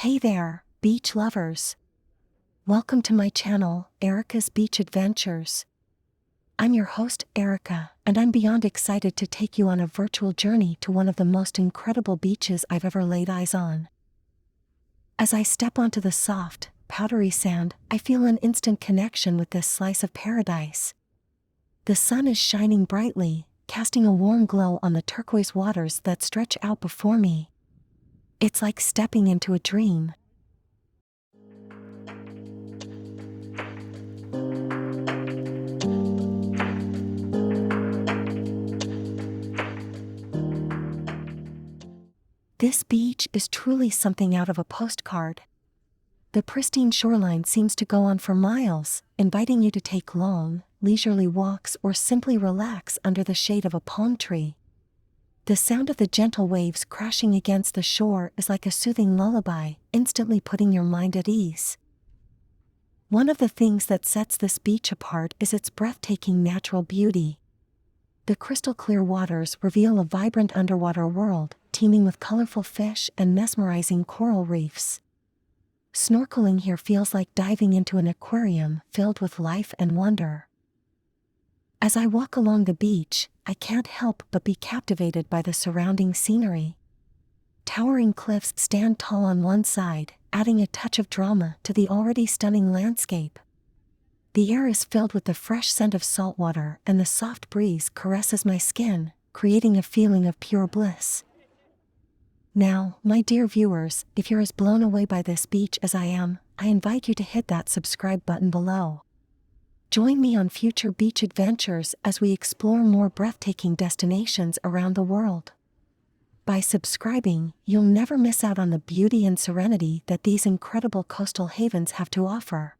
Hey there, beach lovers! Welcome to my channel, Erica's Beach Adventures. I'm your host, Erica, and I'm beyond excited to take you on a virtual journey to one of the most incredible beaches I've ever laid eyes on. As I step onto the soft, powdery sand, I feel an instant connection with this slice of paradise. The sun is shining brightly, casting a warm glow on the turquoise waters that stretch out before me. It's like stepping into a dream. This beach is truly something out of a postcard. The pristine shoreline seems to go on for miles, inviting you to take long, leisurely walks or simply relax under the shade of a palm tree. The sound of the gentle waves crashing against the shore is like a soothing lullaby, instantly putting your mind at ease. One of the things that sets this beach apart is its breathtaking natural beauty. The crystal clear waters reveal a vibrant underwater world, teeming with colorful fish and mesmerizing coral reefs. Snorkeling here feels like diving into an aquarium filled with life and wonder. As I walk along the beach, I can't help but be captivated by the surrounding scenery. Towering cliffs stand tall on one side, adding a touch of drama to the already stunning landscape. The air is filled with the fresh scent of salt water, and the soft breeze caresses my skin, creating a feeling of pure bliss. Now, my dear viewers, if you're as blown away by this beach as I am, I invite you to hit that subscribe button below. Join me on future beach adventures as we explore more breathtaking destinations around the world. By subscribing, you'll never miss out on the beauty and serenity that these incredible coastal havens have to offer.